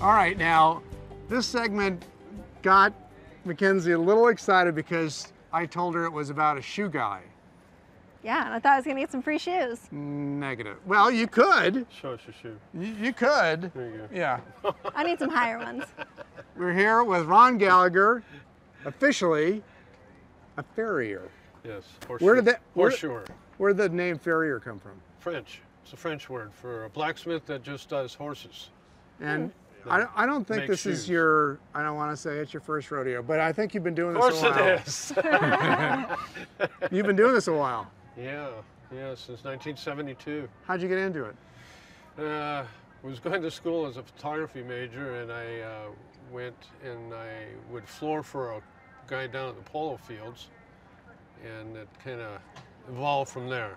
All right, now this segment got Mackenzie a little excited because I told her it was about a shoe guy. Yeah, and I thought I was gonna get some free shoes. Negative. Well, you could. Show us your shoe. You could. There you go. Yeah. I need some higher ones. We're here with Ron Gallagher, officially a farrier. Yes. Where did that? Horseshoer. Where did the name farrier come from? French. It's a French word for a blacksmith that just does horses. And I don't think this is your, I don't want to say it's your first rodeo, but I think you've been doing this a while. Of course it is. You've been doing this a while. Yeah, since 1972. How'd you get into it? I was going to school as a photography major, and I went and I would floor for a guy down at the polo fields, and it kind of evolved from there.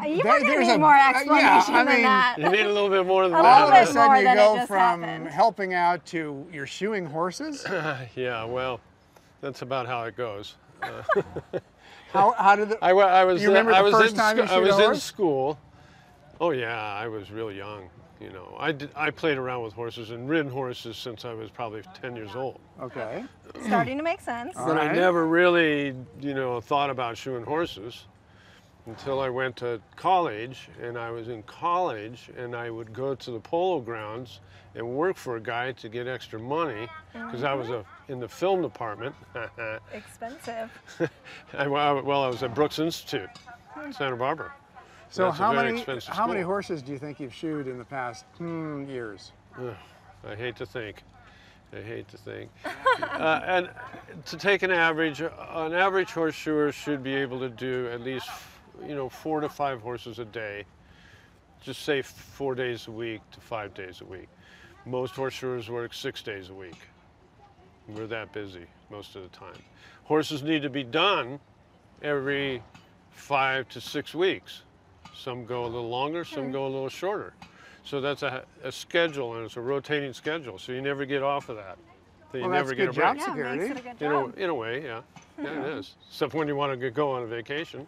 You're gonna need more explanation than that. You need a little bit more than A that. little All of a bit more sudden you than it go just from happened. helping out to you're shoeing horses? Yeah, well, that's about how it goes. How did it? I was You remember the first time you I shoot a was in horse? school. Oh yeah, I was real young. You know, I played around with horses and ridden horses since I was probably 10 years old. Okay. Starting to make sense. All But right. I never really, you know, thought about shoeing horses until I went to college. And I was in college, and I would go to the polo grounds and work for a guy to get extra money because I was in the film department. Expensive. I was at Brooks Institute, Santa Barbara. So That's a how very many expensive how many school. horses do you think you've shoed in the past years? I hate to think. And to take an average horseshoer should be able to do at least, you know, 4 to 5 horses a day. Just say 4 days a week to 5 days a week. Most horseshoers work 6 days a week. We're that busy most of the time. Horses need to be done every 5 to 6 weeks. Some go a little longer, some go a little shorter. So that's a schedule, and it's a rotating schedule, so you never get off of that. So you Well, never that's get good a job break. Yeah, security. makes it a good job. In a way, yeah. Yeah, it is. Except when you want to go on a vacation.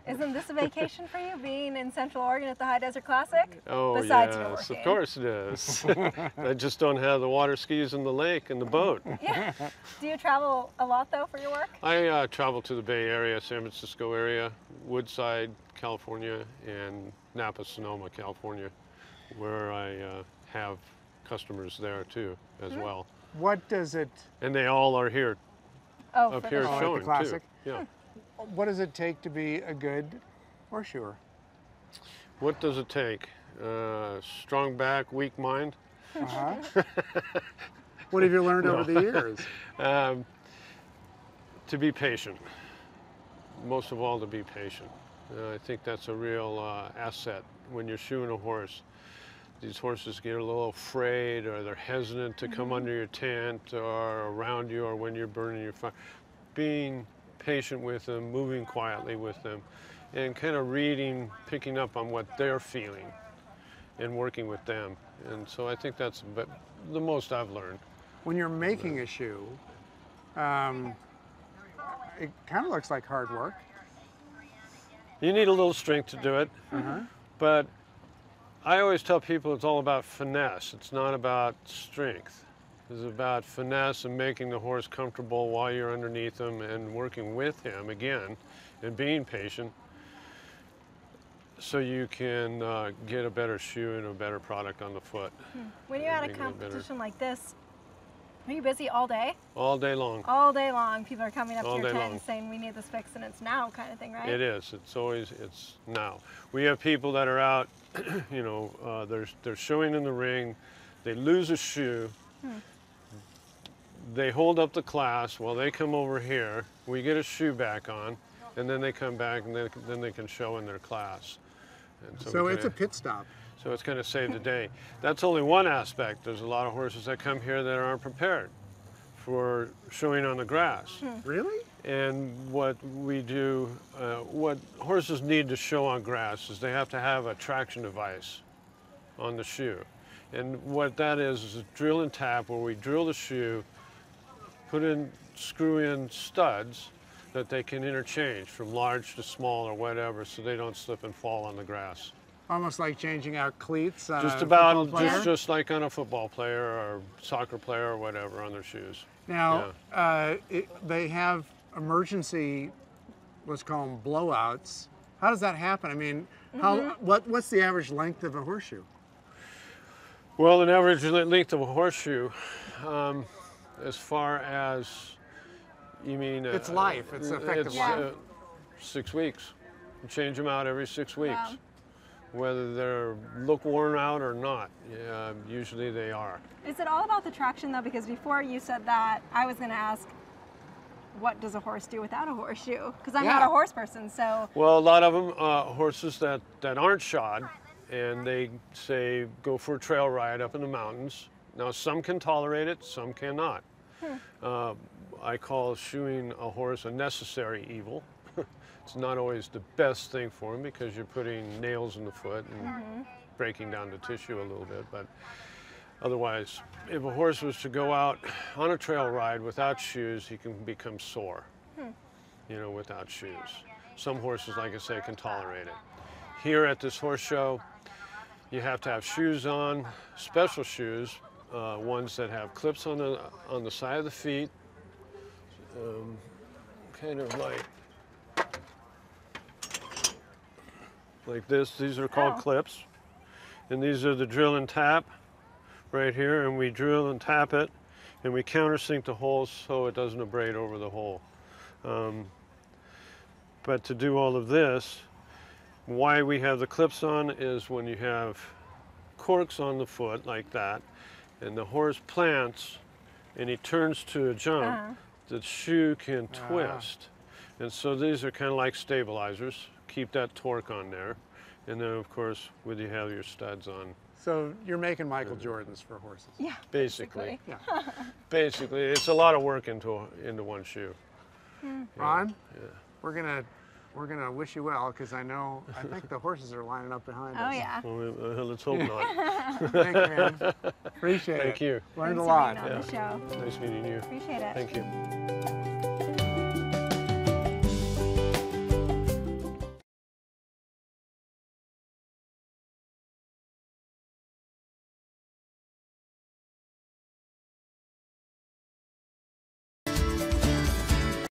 Isn't this a vacation for you, being in Central Oregon at the High Desert Classic? Oh, Besides your yes, working. of course it is. I just don't have the water skis and the lake and the boat. Yeah. Do you travel a lot, though, for your work? I travel to the Bay Area, San Francisco area, Woodside, California, and Napa, Sonoma, California, where I have customers there too, as well. What does it? And they all are here, Oh, up for here the at the showing too. Classic? Yeah. What does it take to be a good horseshoer? What does it take? Strong back, weak mind. What have you learned over the years? To be patient. Most of all, to be patient. I think that's a real asset when you're shoeing a horse. These horses get a little afraid, or they're hesitant to come under your tent or around you, or when you're burning your fire. Being patient with them, moving quietly with them, and kind of reading, picking up on what they're feeling and working with them. And so I think that's the most I've learned. When you're making a shoe, it kind of looks like hard work. You need a little strength to do it, but I always tell people it's all about finesse. It's not about strength. It's about finesse and making the horse comfortable while you're underneath him and working with him again and being patient so you can get a better shoe and a better product on the foot. When you're at a Making it better. competition like this, are you busy all day? All day long. All day long, people are coming up All to your day tent long. saying, we need this fixed, and it's now kind of thing, right? It is. It's now. We have people that are out, you know, they're showing in the ring, they lose a shoe, they hold up the class while they come over here, we get a shoe back on, and then they come back and then they can show in their class. And So we it's a kinda- pit stop. So it's going to save the day. That's only one aspect. There's a lot of horses that come here that aren't prepared for showing on the grass. Really? And what we do, what horses need to show on grass is they have to have a traction device on the shoe. And what that is a drill and tap where we drill the shoe, screw in studs that they can interchange from large to small or whatever, so they don't slip and fall on the grass. Almost like changing out cleats on Just a about, football player? just like on a football player or soccer player or whatever on their shoes. Now, they have emergency, let's call them blowouts. How does that happen? I mean, what's the average length of a horseshoe? Well, an average length of a horseshoe, as far as, you mean... It's life, it's effective life. 6 weeks. You change them out every 6 weeks. Wow. Whether they're look worn out or not, usually they are. Is it all about the traction though? Because before you said that, I was going to ask, what does a horse do without a horseshoe? Because I'm not a horse person, so. Well, a lot of them, horses that aren't shod, and they say go for a trail ride up in the mountains. Now, some can tolerate it, some cannot. I call shoeing a horse a necessary evil. It's not always the best thing for them because you're putting nails in the foot and breaking down the tissue a little bit. But otherwise, if a horse was to go out on a trail ride without shoes, he can become sore, you know, without shoes. Some horses, like I say, can tolerate it. Here at this horse show, you have to have shoes on, special shoes, ones that have clips on the side of the feet, kind of like this. These are called clips, and these are the drill and tap right here, and we drill and tap it, and we countersink the holes so it doesn't abrade over the hole. But to do all of this, why we have the clips on is when you have corks on the foot like that, and the horse plants and he turns to a jump, the shoe can twist. And so these are kind of like stabilizers. Keep that torque on there. And then, of course, when you have your studs on. So you're making Michael Jordans for horses? Yeah. Basically. Yeah. Basically, it's a lot of work into one shoe. Ron, we're gonna wish you well because I think the horses are lining up behind us. Oh yeah. Well, let's hope not. Thank you, man. Appreciate it. Thank you. Learned Thanks a lot. for being on the show. Nice meeting you. Appreciate it. Thank you.